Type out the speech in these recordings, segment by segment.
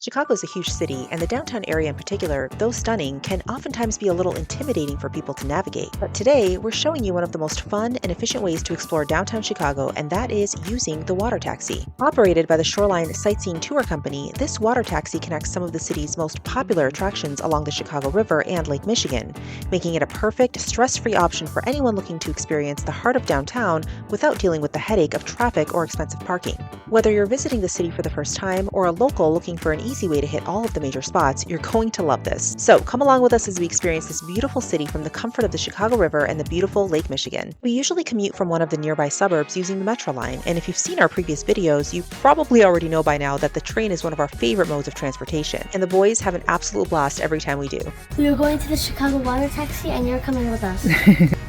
Chicago's a huge city, and the downtown area in particular, though stunning, can oftentimes be a little intimidating for people to navigate. But today, we're showing you one of the most fun and efficient ways to explore downtown Chicago, and that is using the water taxi. Operated by the Shoreline Sightseeing Tour Company, this water taxi connects some of the city's most popular attractions along the Chicago River and Lake Michigan, making it a perfect, stress-free option for anyone looking to experience the heart of downtown without dealing with the headache of traffic or expensive parking. Whether you're visiting the city for the first time or a local looking for an easy way to hit all of the major spots, you're going to love this. So come along with us as we experience this beautiful city from the comfort of the Chicago River and the beautiful Lake Michigan. We usually commute from one of the nearby suburbs using the Metra line, and if you've seen our previous videos, you probably already know by now that the train is one of our favorite modes of transportation, and the boys have an absolute blast every time we do. We are going to the Chicago water taxi and you're coming with us.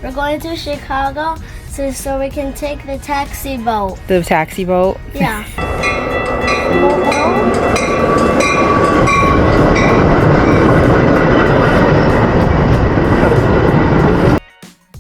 We're going to Chicago so we can take the taxi boat. The taxi boat? Yeah.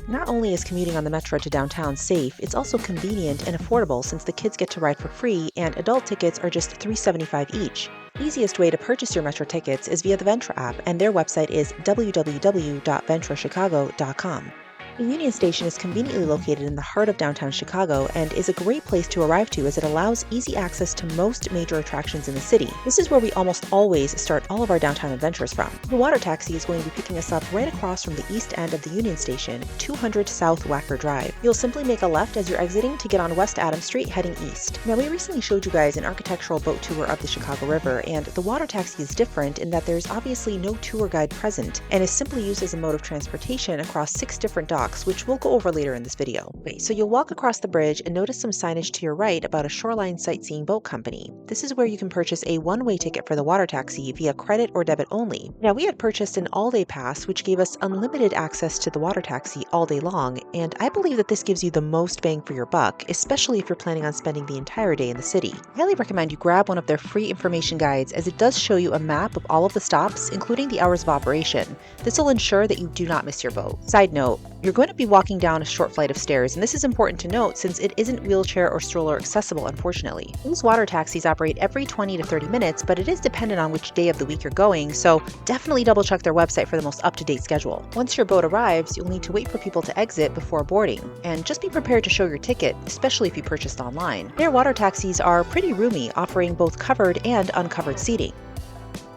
Not only is commuting on the Metro to downtown safe, it's also convenient and affordable since the kids get to ride for free and adult tickets are just $3.75 each. The easiest way to purchase your Metro tickets is via the Metra app, and their website is www.ventrachicago.com. The Union Station is conveniently located in the heart of downtown Chicago and is a great place to arrive to as it allows easy access to most major attractions in the city. This is where we almost always start all of our downtown adventures from. The water taxi is going to be picking us up right across from the east end of the Union Station, 200 South Wacker Drive. You'll simply make a left as you're exiting to get on West Adams Street heading east. Now, we recently showed you guys an architectural boat tour of the Chicago River, and the water taxi is different in that there's obviously no tour guide present and is simply used as a mode of transportation across 6 different docks, which we'll go over later in this video. Okay, so you'll walk across the bridge and notice some signage to your right about a Shoreline Sightseeing boat company. This is where you can purchase a one-way ticket for the water taxi via credit or debit only. Now, we had purchased an all-day pass, which gave us unlimited access to the water taxi all day long, and I believe that this gives you the most bang for your buck, especially if you're planning on spending the entire day in the city. I highly recommend you grab one of their free information guides, as it does show you a map of all of the stops, including the hours of operation. This will ensure that you do not miss your boat. Side note, you're going to be walking down a short flight of stairs, and this is important to note since it isn't wheelchair or stroller accessible, unfortunately. These water taxis operate every 20 to 30 minutes, but it is dependent on which day of the week you're going, so definitely double check their website for the most up-to-date schedule. Once your boat arrives, you'll need to wait for people to exit before boarding, and just be prepared to show your ticket, especially if you purchased online. Their water taxis are pretty roomy, offering both covered and uncovered seating.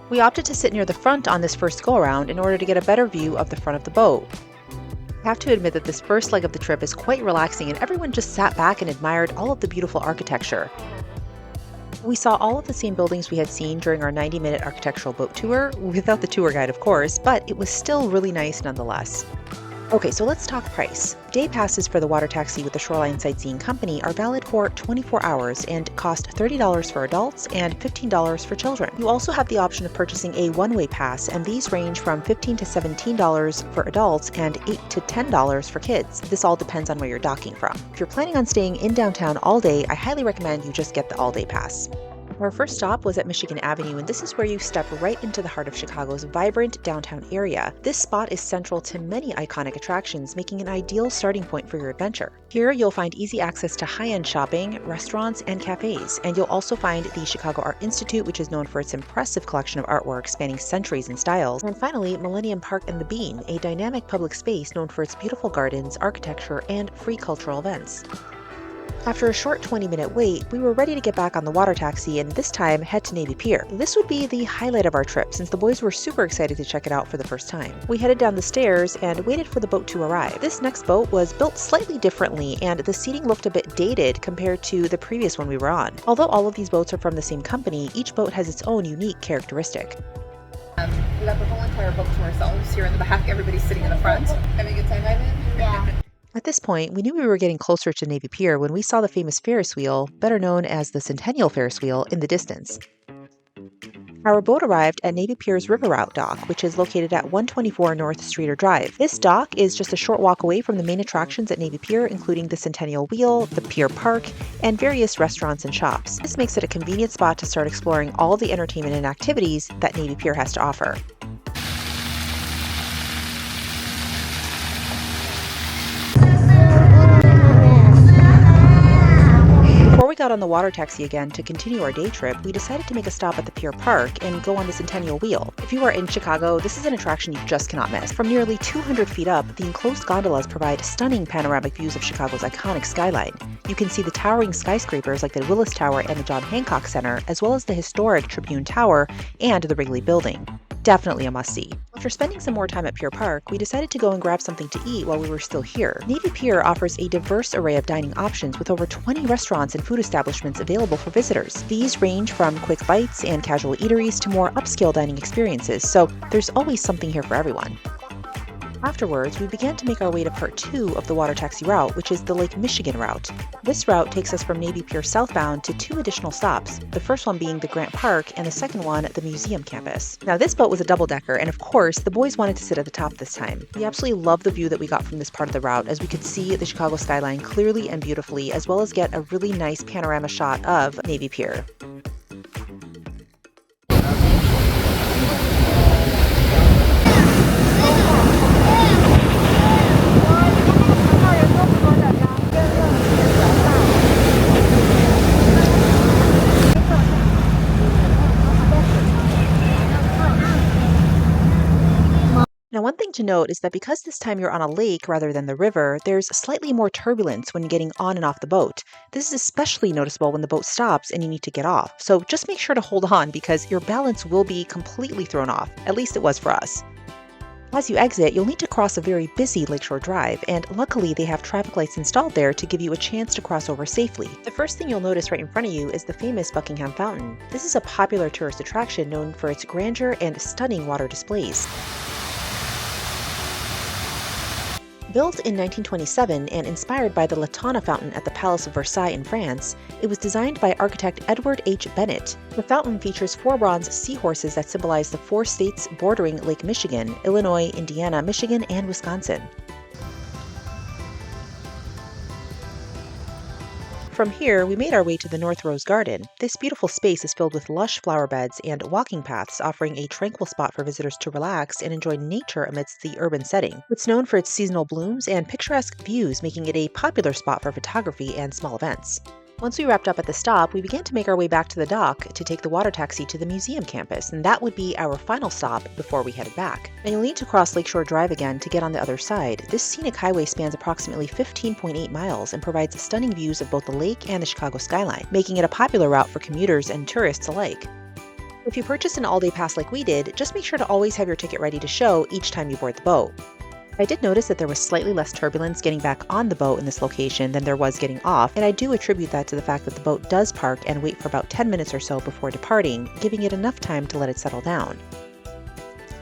We opted to sit near the front on this first go-around in order to get a better view of the front of the boat. I have to admit that this first leg of the trip is quite relaxing, and everyone just sat back and admired all of the beautiful architecture. We saw all of the same buildings we had seen during our 90-minute architectural boat tour, without the tour guide of course, but it was still really nice nonetheless. Okay, so let's talk price. Day passes for the water taxi with the Shoreline Sightseeing Company are valid for 24 hours and cost $30 for adults and $15 for children. You also have the option of purchasing a one-way pass, and these range from $15 to $17 for adults and $8 to $10 for kids. This all depends on where you're docking from. If you're planning on staying in downtown all day, I highly recommend you just get the all-day pass. Our first stop was at Michigan Avenue, and this is where you step right into the heart of Chicago's vibrant downtown area. This spot is central to many iconic attractions, making an ideal starting point for your adventure. Here, you'll find easy access to high-end shopping, restaurants, and cafes, and you'll also find the Chicago Art Institute, which is known for its impressive collection of artwork spanning centuries and styles, and finally, Millennium Park and the Bean, a dynamic public space known for its beautiful gardens, architecture, and free cultural events. After a short 20-minute wait, we were ready to get back on the water taxi and this time head to Navy Pier. This would be the highlight of our trip since the boys were super excited to check it out for the first time. We headed down the stairs and waited for the boat to arrive. This next boat was built slightly differently, and the seating looked a bit dated compared to the previous one we were on. Although all of these boats are from the same company, each boat has its own unique characteristic. We got the whole entire boat to ourselves here in the back. Everybody's sitting in the front. Having a good time, Ivan? Yeah. At this point, we knew we were getting closer to Navy Pier when we saw the famous Ferris wheel, better known as the Centennial Ferris wheel, in the distance. Our boat arrived at Navy Pier's River Route dock, which is located at 124 North Streeter Drive. This dock is just a short walk away from the main attractions at Navy Pier, including the Centennial Wheel, the Pier Park, and various restaurants and shops. This makes it a convenient spot to start exploring all the entertainment and activities that Navy Pier has to offer. Before we got on the water taxi again to continue our day trip, we decided to make a stop at the Pier Park and go on the Centennial Wheel. If you are in Chicago, this is an attraction you just cannot miss. From nearly 200 feet up, the enclosed gondolas provide stunning panoramic views of Chicago's iconic skyline. You can see the towering skyscrapers like the Willis Tower and the John Hancock Center, as well as the historic Tribune Tower and the Wrigley Building. Definitely a must-see. After spending some more time at Pier Park, we decided to go and grab something to eat while we were still here. Navy Pier offers a diverse array of dining options with over 20 restaurants and food establishments available for visitors. These range from quick bites and casual eateries to more upscale dining experiences, so there's always something here for everyone. Afterwards, we began to make our way to part 2 of the water taxi route, which is the Lake Michigan route. This route takes us from Navy Pier southbound to 2 additional stops, the first one being the Grant Park and the second one the museum campus. Now this boat was a double-decker, and of course, the boys wanted to sit at the top this time. We absolutely love the view that we got from this part of the route, as we could see the Chicago skyline clearly and beautifully, as well as get a really nice panorama shot of Navy Pier. Now, one thing to note is that because this time you're on a lake rather than the river, there's slightly more turbulence when getting on and off the boat. This is especially noticeable when the boat stops and you need to get off. So just make sure to hold on because your balance will be completely thrown off. At least it was for us. As you exit, you'll need to cross a very busy Lakeshore Drive, and luckily they have traffic lights installed there to give you a chance to cross over safely. The first thing you'll notice right in front of you is the famous Buckingham Fountain. This is a popular tourist attraction known for its grandeur and stunning water displays. Built in 1927 and inspired by the Latana Fountain at the Palace of Versailles in France, it was designed by architect Edward H. Bennett. The fountain features 4 bronze seahorses that symbolize the 4 states bordering Lake Michigan: Illinois, Indiana, Michigan, and Wisconsin. From here, we made our way to the North Rose Garden. This beautiful space is filled with lush flower beds and walking paths, offering a tranquil spot for visitors to relax and enjoy nature amidst the urban setting. It's known for its seasonal blooms and picturesque views, making it a popular spot for photography and small events. Once we wrapped up at the stop, we began to make our way back to the dock to take the water taxi to the museum campus, and that would be our final stop before we headed back. And you'll need to cross Lakeshore Drive again to get on the other side. This scenic highway spans approximately 15.8 miles and provides stunning views of both the lake and the Chicago skyline, making it a popular route for commuters and tourists alike. If you purchase an all-day pass like we did, just make sure to always have your ticket ready to show each time you board the boat. I did notice that there was slightly less turbulence getting back on the boat in this location than there was getting off, and I do attribute that to the fact that the boat does park and wait for about 10 minutes or so before departing, giving it enough time to let it settle down.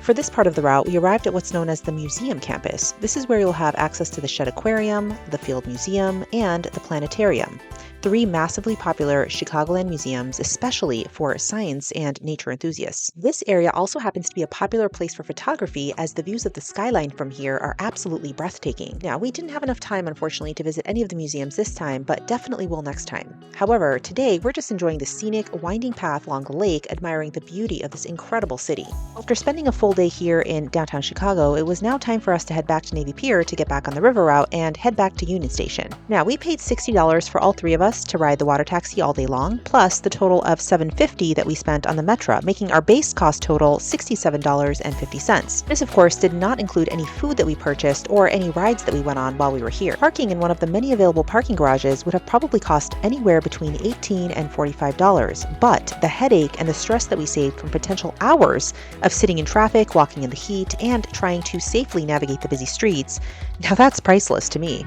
For this part of the route, we arrived at what's known as the museum campus. This is where you'll have access to the Shedd Aquarium, the Field Museum, and the Planetarium. 3 massively popular Chicagoland museums, especially for science and nature enthusiasts. This area also happens to be a popular place for photography, as the views of the skyline from here are absolutely breathtaking. Now, we didn't have enough time, unfortunately, to visit any of the museums this time, but definitely will next time. However, today we're just enjoying the scenic, winding path along the lake, admiring the beauty of this incredible city. After spending a full day here in downtown Chicago, it was now time for us to head back to Navy Pier to get back on the river route and head back to Union Station. Now, we paid $60 for all 3 of us to ride the water taxi all day long, plus the total of $7.50 that we spent on the Metra, making our base cost total $67.50. This, of course, did not include any food that we purchased or any rides that we went on while we were here. Parking in one of the many available parking garages would have probably cost anywhere between $18 and $45, but the headache and the stress that we saved from potential hours of sitting in traffic, walking in the heat, and trying to safely navigate the busy streets, now that's priceless to me.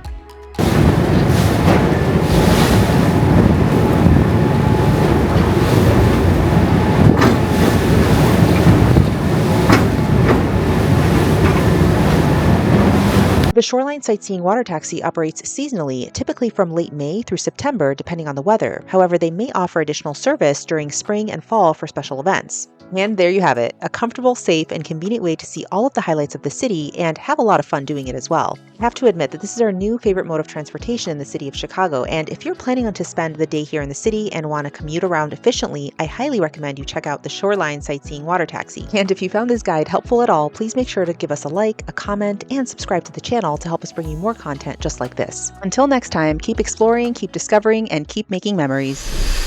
The Shoreline Sightseeing water taxi operates seasonally, typically from late May through September, depending on the weather. However, they may offer additional service during spring and fall for special events. And there you have it, a comfortable, safe, and convenient way to see all of the highlights of the city and have a lot of fun doing it as well. I have to admit that this is our new favorite mode of transportation in the city of Chicago, and if you're planning on to spend the day here in the city and want to commute around efficiently, I highly recommend you check out the Shoreline Sightseeing water taxi. And if you found this guide helpful at all, please make sure to give us a like, a comment, and subscribe to the channel to help us bring you more content just like this. Until next time, keep exploring, keep discovering, and keep making memories.